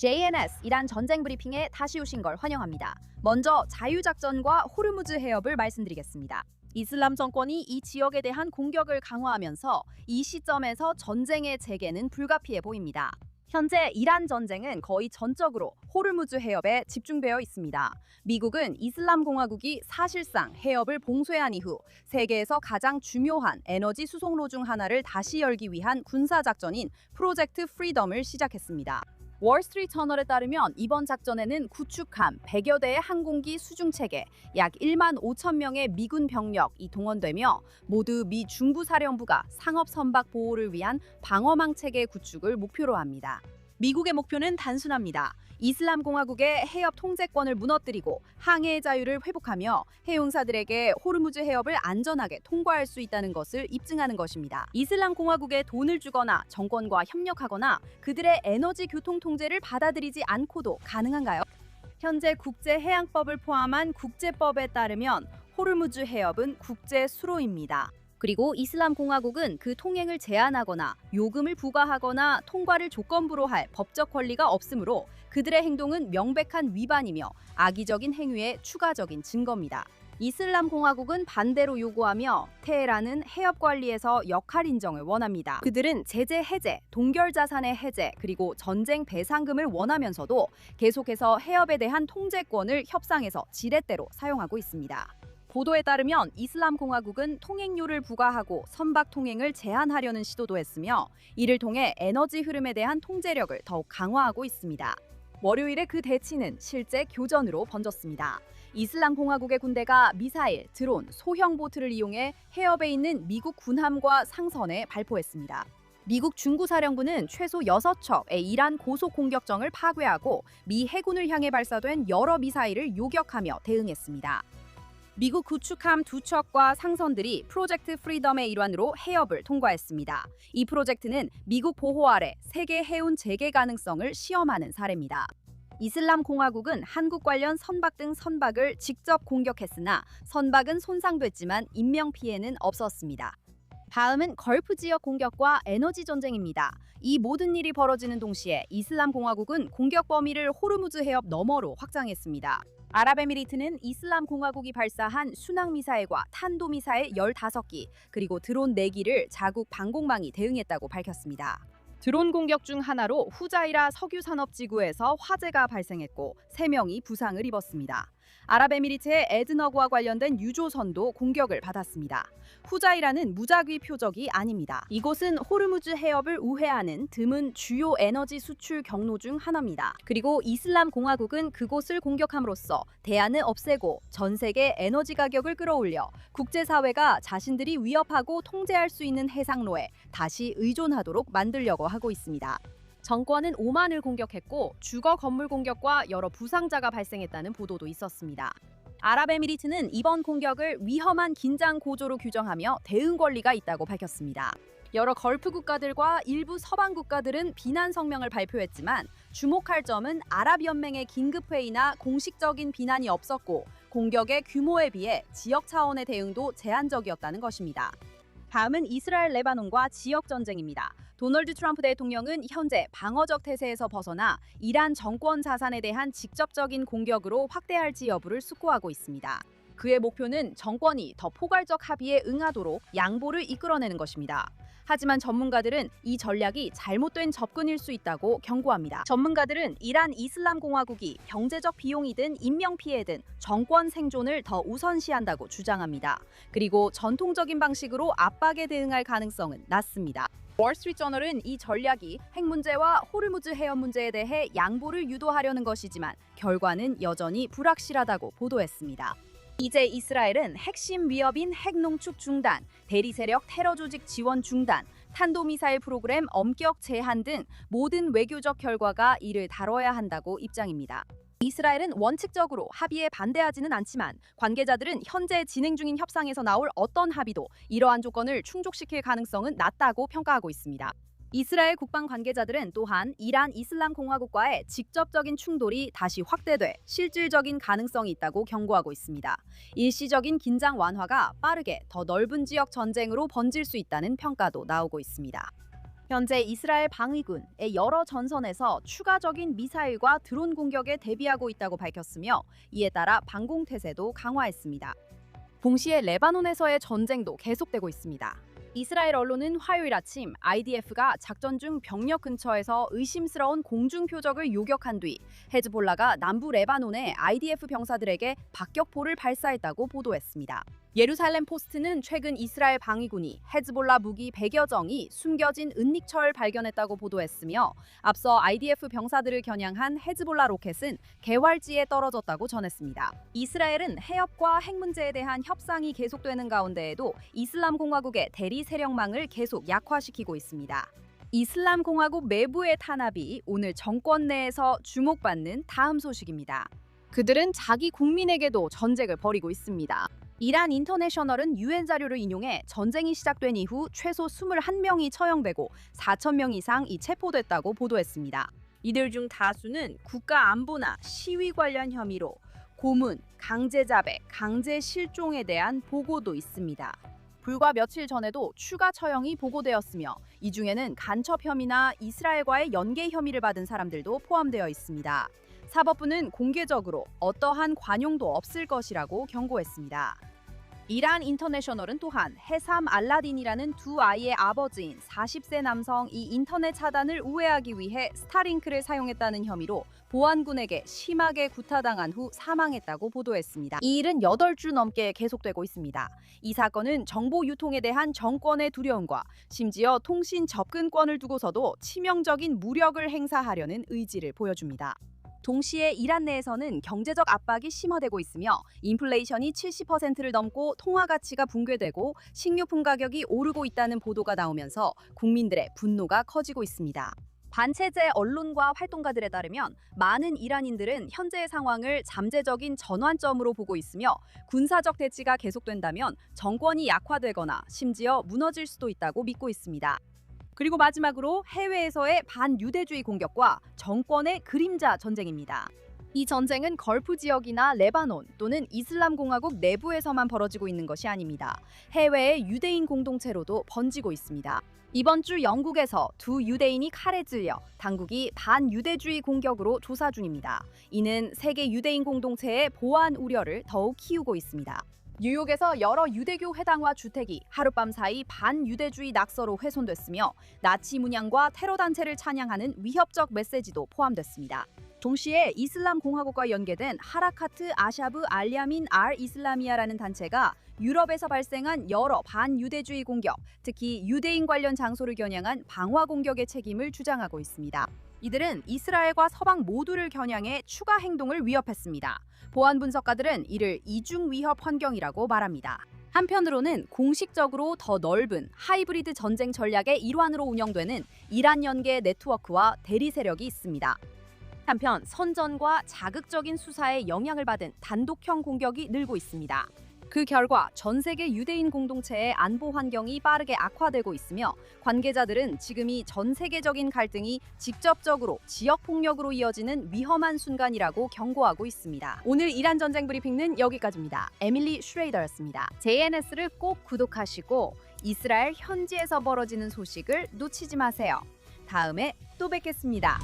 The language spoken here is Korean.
JNS 이란 전쟁 브리핑에 다시 오신 걸 환영합니다. 먼저 자유작전과 호르무즈 해협을 말씀드리겠습니다. 이슬람 정권이 이 지역에 대한 공격을 강화하면서 이 시점에서 전쟁의 재개는 불가피해 보입니다. 현재 이란 전쟁은 거의 전적으로 호르무즈 해협에 집중되어 있습니다. 미국은 이슬람 공화국이 사실상 해협을 봉쇄한 이후 세계에서 가장 중요한 에너지 수송로 중 하나를 다시 열기 위한 군사작전인 프로젝트 프리덤을 시작했습니다. 월스트리트 저널에 따르면 이번 작전에는 구축함 100여 대의 항공기 수중체계, 약 1만 5천 명의 미군 병력이 동원되며 모두 미 중부사령부가 상업 선박 보호를 위한 방어망 체계 구축을 목표로 합니다. 미국의 목표는 단순합니다. 이슬람 공화국의 해협 통제권을 무너뜨리고 항해의 자유를 회복하며 해운사들에게 호르무즈 해협을 안전하게 통과할 수 있다는 것을 입증하는 것입니다. 이슬람 공화국에 돈을 주거나 정권과 협력하거나 그들의 에너지 교통 통제를 받아들이지 않고도 가능한가요? 현재 국제해양법을 포함한 국제법에 따르면 호르무즈 해협은 국제 수로입니다. 그리고 이슬람 공화국은 그 통행을 제한하거나 요금을 부과하거나 통과를 조건부로 할 법적 권리가 없으므로 그들의 행동은 명백한 위반이며 악의적인 행위의 추가적인 증거입니다. 이슬람 공화국은 반대로 요구하며 테헤란은 해협 관리에서 역할 인정을 원합니다. 그들은 제재 해제, 동결 자산의 해제, 그리고 전쟁 배상금을 원하면서도 계속해서 해협에 대한 통제권을 협상에서 지렛대로 사용하고 있습니다. 보도에 따르면 이슬람 공화국은 통행료를 부과하고 선박 통행을 제한하려는 시도도 했으며 이를 통해 에너지 흐름에 대한 통제력을 더욱 강화하고 있습니다. 월요일에 그 대치는 실제 교전으로 번졌습니다. 이슬람 공화국의 군대가 미사일, 드론, 소형 보트를 이용해 해협에 있는 미국 군함과 상선에 발포했습니다. 미국 중구사령부는 최소 6척의 이란 고속 공격정을 파괴하고 미 해군을 향해 발사된 여러 미사일을 요격하며 대응했습니다. 미국 구축함 2척과 상선들이 프로젝트 프리덤의 일환으로 해협을 통과했습니다. 이 프로젝트는 미국 보호 아래 세계 해운 재개 가능성을 시험하는 사례입니다. 이슬람 공화국은 한국 관련 선박 등 선박을 직접 공격했으나 선박은 손상됐지만 인명 피해는 없었습니다. 다음은 걸프 지역 공격과 에너지 전쟁입니다. 이 모든 일이 벌어지는 동시에 이슬람 공화국은 공격 범위를 호르무즈 해협 너머로 확장했습니다. 아랍에미리트는 이슬람 공화국이 발사한 순항미사일과 탄도미사일 15기, 그리고 드론 4기를 자국 방공망이 대응했다고 밝혔습니다. 드론 공격 중 하나로 후자이라 석유산업지구에서 화재가 발생했고 3명이 부상을 입었습니다. 아랍에미리트의 에드너그와 관련된 유조선도 공격을 받았습니다. 후자이라는 무작위 표적이 아닙니다. 이곳은 호르무즈 해협을 우회하는 드문 주요 에너지 수출 경로 중 하나입니다. 그리고 이슬람 공화국은 그곳을 공격함으로써 대안을 없애고 전 세계 에너지 가격을 끌어올려 국제사회가 자신들이 위협하고 통제할 수 있는 해상로에 다시 의존하도록 만들려고 하고 있습니다. 정권은 오만을 공격했고 주거 건물 공격과 여러 부상자가 발생했다는 보도도 있었습니다. 아랍에미리트는 이번 공격을 위험한 긴장 고조로 규정하며 대응 권리가 있다고 밝혔습니다. 여러 걸프 국가들과 일부 서방 국가들은 비난 성명을 발표했지만 주목할 점은 아랍연맹의 긴급회의나 공식적인 비난이 없었고 공격의 규모에 비해 지역 차원의 대응도 제한적이었다는 것입니다. 다음은 이스라엘 레바논과 지역 전쟁입니다. 도널드 트럼프 대통령은 현재 방어적 태세에서 벗어나 이란 정권 자산에 대한 직접적인 공격으로 확대할지 여부를 숙고하고 있습니다. 그의 목표는 정권이 더 포괄적 합의에 응하도록 양보를 이끌어내는 것입니다. 하지만 전문가들은 이 전략이 잘못된 접근일 수 있다고 경고합니다. 전문가들은 이란 이슬람 공화국이 경제적 비용이든 인명 피해든 정권 생존을 더 우선시한다고 주장합니다. 그리고 전통적인 방식으로 압박에 대응할 가능성은 낮습니다. 월스트리트 저널은 이 전략이 핵 문제와 호르무즈 해협 문제에 대해 양보를 유도하려는 것이지만 결과는 여전히 불확실하다고 보도했습니다. 이제 이스라엘은 핵심 위협인 핵 농축 중단, 대리 세력 테러 조직 지원 중단, 탄도미사일 프로그램 엄격 제한 등 모든 외교적 결과가 이를 다뤄야 한다고 입장입니다. 이스라엘은 원칙적으로 합의에 반대하지는 않지만 관계자들은 현재 진행 중인 협상에서 나올 어떤 합의도 이러한 조건을 충족시킬 가능성은 낮다고 평가하고 있습니다. 이스라엘 국방 관계자들은 또한 이란 이슬람 공화국과의 직접적인 충돌이 다시 확대돼 실질적인 가능성이 있다고 경고하고 있습니다. 일시적인 긴장 완화가 빠르게 더 넓은 지역 전쟁으로 번질 수 있다는 평가도 나오고 있습니다. 현재 이스라엘 방위군의 여러 전선에서 추가적인 미사일과 드론 공격에 대비하고 있다고 밝혔으며 이에 따라 방공태세도 강화했습니다. 동시에 레바논에서의 전쟁도 계속되고 있습니다. 이스라엘 언론은 화요일 아침 IDF가 작전 중 병력 근처에서 의심스러운 공중 표적을 요격한 뒤 헤즈볼라가 남부 레바논의 IDF 병사들에게 박격포를 발사했다고 보도했습니다. 예루살렘 포스트는 최근 이스라엘 방위군이 헤즈볼라 무기 100여 정이 숨겨진 은닉처를 발견했다고 보도했으며 앞서 IDF 병사들을 겨냥한 헤즈볼라 로켓은 개활지에 떨어졌다고 전했습니다. 이스라엘은 해협과 핵 문제에 대한 협상이 계속되는 가운데에도 이슬람 공화국의 대리 세력망을 계속 약화시키고 있습니다. 이슬람 공화국 내부의 탄압이 오늘 정권 내에서 주목받는 다음 소식입니다. 그들은 자기 국민에게도 전쟁을 벌이고 있습니다. 이란 인터내셔널은 유엔 자료를 인용해 전쟁이 시작된 이후 최소 21명이 처형되고 4,000명 이상이 체포됐다고 보도했습니다. 이들 중 다수는 국가 안보나 시위 관련 혐의로 고문, 강제 자백, 강제 실종에 대한 보고도 있습니다. 불과 며칠 전에도 추가 처형이 보고되었으며 이 중에는 간첩 혐의나 이스라엘과의 연계 혐의를 받은 사람들도 포함되어 있습니다. 사법부는 공개적으로 어떠한 관용도 없을 것이라고 경고했습니다. 이란 인터내셔널은 또한 해삼 알라딘이라는 두 아이의 아버지인 40세 남성이 인터넷 차단을 우회하기 위해 스타링크를 사용했다는 혐의로 보안군에게 심하게 구타당한 후 사망했다고 보도했습니다. 이 일은 8주 넘게 계속되고 있습니다. 이 사건은 정보 유통에 대한 정권의 두려움과 심지어 통신 접근권을 두고서도 치명적인 무력을 행사하려는 의지를 보여줍니다. 동시에 이란 내에서는 경제적 압박이 심화되고 있으며 인플레이션이 70%를 넘고 통화 가치가 붕괴되고 식료품 가격이 오르고 있다는 보도가 나오면서 국민들의 분노가 커지고 있습니다. 반체제 언론과 활동가들에 따르면 많은 이란인들은 현재의 상황을 잠재적인 전환점으로 보고 있으며 군사적 대치가 계속된다면 정권이 약화되거나 심지어 무너질 수도 있다고 믿고 있습니다. 그리고 마지막으로 해외에서의 반유대주의 공격과 정권의 그림자 전쟁입니다. 이 전쟁은 걸프 지역이나 레바논 또는 이슬람 공화국 내부에서만 벌어지고 있는 것이 아닙니다. 해외의 유대인 공동체로도 번지고 있습니다. 이번 주 영국에서 두 유대인이 칼에 찔려 당국이 반유대주의 공격으로 조사 중입니다. 이는 세계 유대인 공동체의 보안 우려를 더욱 키우고 있습니다. 뉴욕에서 여러 유대교 회당과 주택이 하룻밤 사이 반유대주의 낙서로 훼손됐으며 나치 문양과 테러 단체를 찬양하는 위협적 메시지도 포함됐습니다. 동시에 이슬람 공화국과 연계된 하라카트 아샤브 알야민 알 이슬라미아라는 단체가 유럽에서 발생한 여러 반유대주의 공격, 특히 유대인 관련 장소를 겨냥한 방화 공격의 책임을 주장하고 있습니다. 이들은 이스라엘과 서방 모두를 겨냥해 추가 행동을 위협했습니다. 보안 분석가들은 이를 이중 위협 환경이라고 말합니다. 한편으로는 공식적으로 더 넓은 하이브리드 전쟁 전략의 일환으로 운영되는 이란 연계 네트워크와 대리 세력이 있습니다. 한편 선전과 자극적인 수사에 영향을 받은 단독형 공격이 늘고 있습니다. 그 결과 전 세계 유대인 공동체의 안보 환경이 빠르게 악화되고 있으며 관계자들은 지금이 전 세계적인 갈등이 직접적으로 지역 폭력으로 이어지는 위험한 순간이라고 경고하고 있습니다. 오늘 이란 전쟁 브리핑은 여기까지입니다. 에밀리 슈레이더였습니다. JNS를 꼭 구독하시고 이스라엘 현지에서 벌어지는 소식을 놓치지 마세요. 다음에 또 뵙겠습니다.